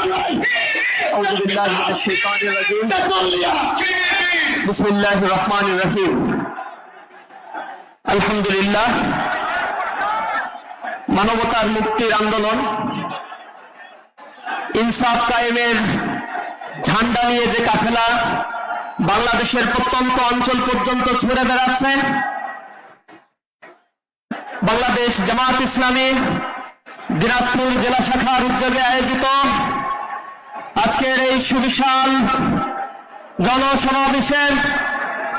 أعوذ بالله من الشيطان الرجيم بسم الله الرحمن الرحيم আলহামদুলিল্লাহ মানবতার মুক্তির আন্দোলন ইনসাফ কায়েমের ঝান্ডা নিয়ে যে কাফেলা বাংলাদেশের প্রত্যন্ত অঞ্চল পর্যন্ত ছড়ে বেড়াচ্ছে, বাংলাদেশ জামাত ইসলামী দিনাজপুর জেলা শাখার উদ্যোগে আয়োজিত আজকের এই সুবিশাল জনসমাবেশের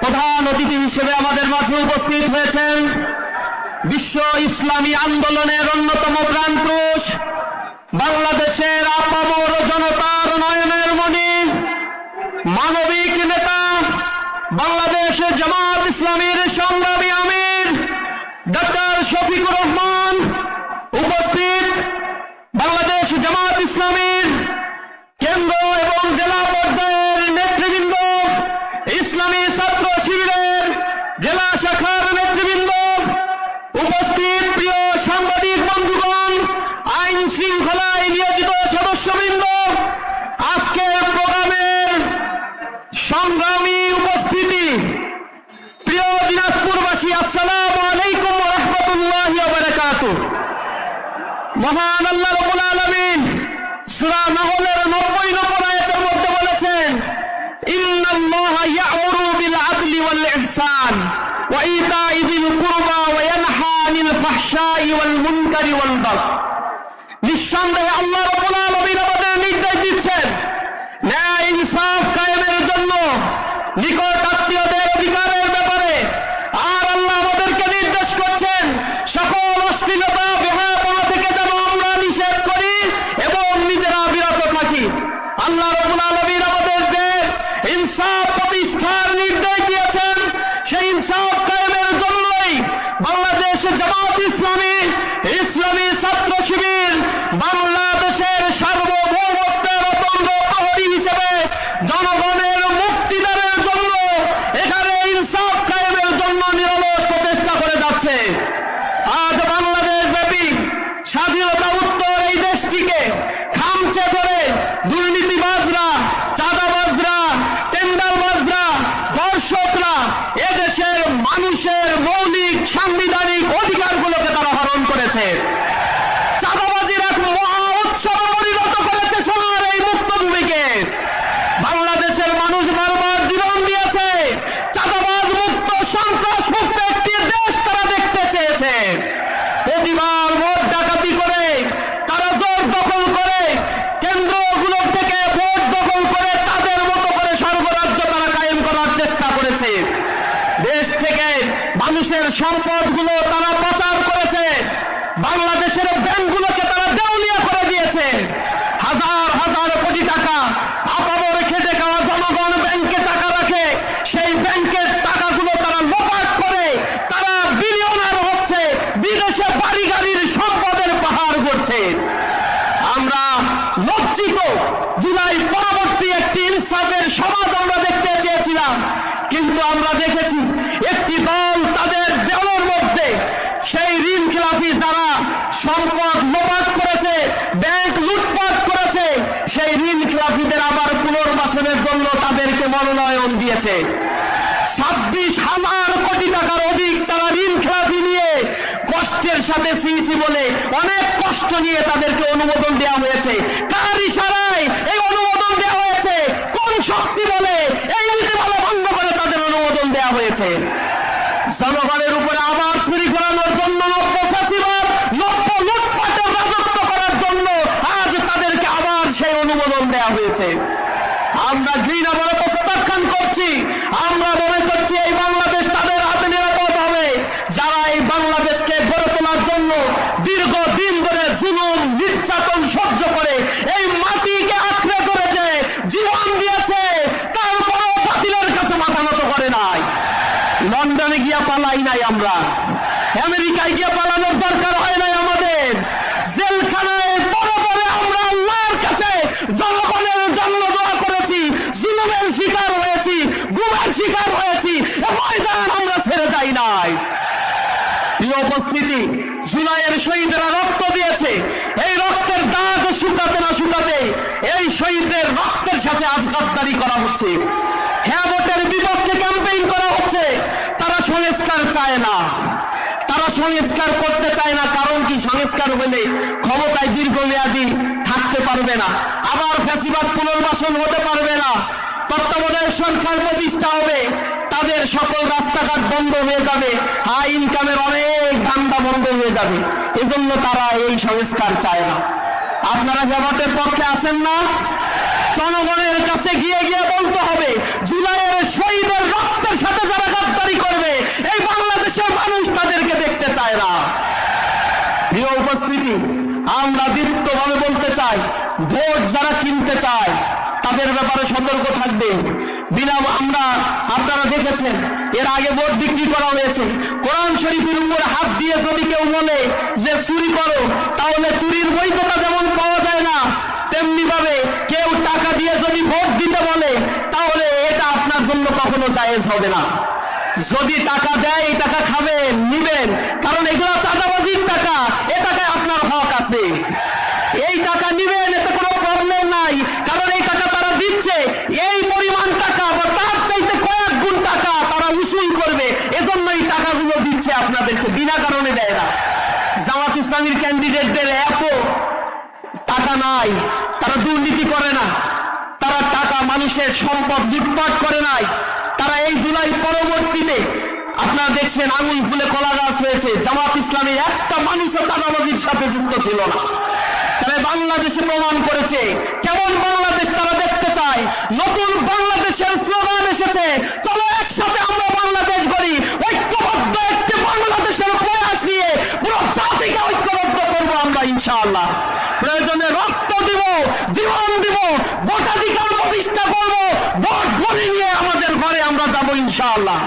প্রধান অতিথি হিসেবে আমাদের মাঝে উপস্থিত হয়েছেন বিশ্ব ইসলামী আন্দোলনের অন্যতম প্রাণপুরুষ, বাংলাদেশের আপামর জনতার নয়নের মণি, মানবিক নেতা, বাংলাদেশ জামাত ইসলামীর সংগ্রামী আমির ডক্টর শফিকুর রহমান, উপস্থিত বাংলাদেশ জামাত ইসলামীর কেন্দ্র এবং জেলা পর্যায়ের নেতৃবৃন্দ, ইসলামী ছাত্র শিবিরের জেলা শাখার নেতৃবৃন্দ, উপস্থিত প্রিয় সাংবাদিক বন্ধুগণ, আইন শৃঙ্খলায় নিয়োজিত সদস্যবৃন্দ, আজকের প্রোগ্রামের সংগ্রামী উপস্থিতি, প্রিয় দিনাজপুরবাসী, আসসালামু আলাইকুম ওয়া রাহমাতুল্লাহি ওয়া বারাকাতুহু। মহান আল্লাহ রাব্বুল আলামিন সূরা নাহলের 90 নম্বর আয়াতের মধ্যে বলেছেন, ইন্নাল্লাহা ইয়া'মুরু বিল আদলি ওয়াল ইহসান ওয়া ইতা'i যিল কুরবা ওয়া ইয়ানহা আনিল ফাহশাই ওয়াল মুনকারি ওয়াল বাগই। নিঃসন্দেহে আল্লাহ রাব্বুল আলামিন আমাদের নির্দেশ দিচ্ছেন ন্যায় ইনসাফ কায়েমের জন্য, নিকট আত্মীয়দের অধিকারের ব্যাপারে। আর আল্লাহ আমাদেরকে নির্দেশ করছেন সকল অশ্লীলতা বেহায়াপনা থেকে যেন আমরা নিষেধ করি এবং নিজেরা বিরত থাকি। আল্লাহ রাব্বুল আলামিন আমাদের যে ইনসাফ প্রতিষ্ঠার নির্দেশ দিয়েছেন, সেই ইনসাফ কায়েমের জন্যই বাংলাদেশ জামাত ইসলামী, ইসলামী ছাত্র শিবির বাংলাদেশের সার্বভৌমত্বের অতন্দ্র প্রহরী হিসেবে জনগণের মুক্তিদানের জন্য এখানে ইনসাফ কায়েমের জন্য নিরলস প্রচেষ্টা করে যাচ্ছে। আজ বাংলাদেশ ব্যাপী স্বাধীনতা উত্তর এই দেশটিকে খামচে করে দুর্নীতিবাজরা, চাঁদাবাজরা, টেন্ডারবাজরা, দর্শকরা এদেশের মানুষের মৌলিক সাংবিধানিক অধিকারগুলোকে তারা হরণ করেছে। চাঁদাবাজির এক মহা উৎসবে পরিণত করেছে সোনার এই মুক্ত ভূমিকে। বাংলাদেশের মানুষ বারবার জীবন দিয়েছে, চাঁদাবাজ মুক্ত, সন্ত্রাস মুক্ত একটি দেশ তারা দেখতে চেয়েছে। প্রতিবার ভোট ডাকাতি করে, তারা জোর দখল করে, কেন্দ্রগুলো থেকে ভোট দখল করে তাদের মতো করে স্বর্গরাজ্য তারা কায়েম করার চেষ্টা করেছে। দেশ থেকে মানুষের সম্পদগুলো তারা পাচার করেছে, বাংলাদেশের ব্যাংকগুলোকে তারা দেউলিয়া করে দিয়েছে। হাজার হাজার কোটি টাকা আপামর খেটে খাওয়া জনগণ ব্যাংকে টাকা রাখে, সেই ব্যাংকের টাকাগুলো তারা লোপাট করে তারা বিলিয়নার হচ্ছে, বিদেশে বাড়ি গাড়ির সম্পদের পাহাড় গড়ছে। আমরা লজ্জিত। জুলাই পরবর্তী একটি ইনসাফের সমাজ আমরা দেখতে চেয়েছিলাম, কিন্তু আমরা দেখেছি একটি দল তাদের দেওয়ার মধ্যে সেই ঋণ খেলাপি যারা সম্পদ লোপাট করেছে, ব্যাংক লুটপাট করেছে, সেই ঋণ খেলাপিদের আবার পুনর্বাসনের জন্য তাদেরকে মনোনয়ন দিয়েছে। 26,000 কোটি টাকার অধিক তারা ঋণ খেলাপি নিয়ে কষ্টের সাথে সিইসি বলে অনেক কষ্ট নিয়ে তাদেরকে অনুমোদন দেওয়া হয়েছে। কার ইশারায় এই অনুমোদন দেওয়া হয়েছে? কোন শক্তি বলে এই নীতিমালা ভঙ্গ করে তাদের অনুমোদন দেওয়া হয়েছে? জনগণের উপরে আবার চুরি করানোর জন্য, নব্য ফাঁসিবাদ, নব্য লুটপাটের রাজত্ব করার জন্য আজ তাদেরকে আবার সেই অনুমোদন দেওয়া হয়েছে। আমরা ঘৃণা বলে প্রত্যাখ্যান করছি। আমরা মনে করছি এই বাংলাদেশ তাদের হাতে নিরাপদ হবে, যারা এই বাংলাদেশকে গড়ে তোলার জন্য দীর্ঘদিন ধরে জুলুম নির্যাতন সহ্য করে এই মাটিকে আঁকড়ে ধরেছে, জীবন দিয়েছে, তারপরেও বাতিলের কাছে মাথা নত করে নাই। লন্ডনে গিয়া পালাই নাই, আমরা আমেরিকায় গিয়া পালানোর দরকার হয় নাই আমাদের। জেলখানায় পরে পরে আমরা আল্লাহর কাছে জনগণের জন্য দোয়া করেছি, জুলুমের শিকার হয়েছি, গুমের শিকার হয়েছি, ময়দান আমরা ছেড়ে যাই নাই। প্রিয় উপস্থিতি, জুলাইয়ের শহীদরা রক্ত দিয়েছে, এই রক্তের দাগ শুকাতে না শুকাতে এই শহীদদের রক্তের সাথে আজ গাদ্দারি করা হচ্ছে, হ্যাঁ ভোটের বিপক্ষে ক্যাম্পেইন করা হচ্ছে। তারা সংস্কার চায় না, তারা সংস্কার করতে চায় না। কারণ কি? সংস্কার হলে ক্ষমতায় দীর্ঘমেয়াদী থাকতে পারবে না, আবার ফ্যাসিবাদ পুনর্বাসন হতে পারবে না, তত্ত্বাবধায়ক সরকার প্রতিষ্ঠা হবে, তাদের সকল রাস্তাঘাট বন্ধ হয়ে যাবে, হাই ইনকামের অনেক ধান্দা বন্ধ হয়ে যাবে। এজন্য তারা এই সংস্কার চায় না। আপনারা জামাতের পক্ষে আসেন না? জনগণের কাছে গিয়ে গিয়ে বলতে হবে, জুলাইয়ের শহীদের রক্তের সাথে যারা গাদ্দারি করবে, এই বাংলাদেশের মানুষ তাদেরকে দেখতে চায় না। প্রিয় উপস্থিতি, আমরা দীপ্তভাবে বলতে চাই, ভোট যারা কিনতে চায় তাদের ব্যাপারে সতর্ক থাকবে। আপনারা দেখেছেন এর আগে ভোট বিক্রি করা হয়েছে। কোরআন শরীফের উপরে হাত দিয়ে যদি কেউ বলে যে চুরি করো, তাহলে চুরির বৈধতা যেমন পাওয়া যায় না, তেমনি ভাবে কেউ টাকা দিয়ে যদি ভোট দিতে বলে, তাহলে এটা আপনার জন্য কখনো জায়েজ হবে না। যদি টাকা দেয়, এই টাকা খাবেন, নিবেন, কারণ এগুলো চাঁদাবাজির টাকা, এ টাকায় আপনার হক আছে। এই টাকা নিবেন, এতে কোনো প্রবলেম নাই, কারণ এই টাকা তারা দিচ্ছে, এই পরিমাণ টাকা বা তার চাইতে কয়েক গুণ টাকা তারা উসুল করবে, এজন্য এই টাকাগুলো দিচ্ছে আপনাদেরকে, বিনা কারণে দেয় না। জামাত ইসলামীর ক্যান্ডিডেটদের এত টাকা নাই, তারা দুর্নীতি করে না, তারা টাকা মানুষের সম্পদ লুটপাট করে নাই। তারা এই জুলাই পরবর্তীতে আপনারা দেখছেন আঙুল ফুলে কলা গাছ হয়েছে, জামাত ইসলামী একটা মানুষও চাঁদাবাজির সাথে যুক্ত ছিল না। তারা বাংলাদেশে প্রমাণ করেছে কেমন বাংলাদেশ তারা দেখতে চায়। নতুন বাংলাদেশের স্লোগান এসেছে, চলো একসাথে আমরা বাংলাদেশ গড়ি, ঐক্যবদ্ধ একটি বাংলাদেশের প্রয়াস নিয়ে পুরো জাতিকে ঐক্যবদ্ধ করবো আমরা ইনশাআল্লাহ। প্রয়োজনে রক্ত দিব, জীবন দিব, ভোটাধিকার প্রতিষ্ঠা করবো, ভোট ঘরে নিয়ে আমাদের ঘরে আমরা যাবো ইনশাআল্লাহ।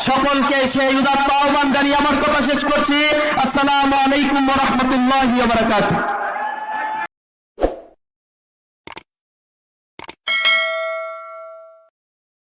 সকলকে সেই উদাত্ত আহ্বান জানিয়ে আমার কথা শেষ করছি। আসসালামু আলাইকুম ওয়া রাহমাতুল্লাহি ওয়া বারাকাতুহু।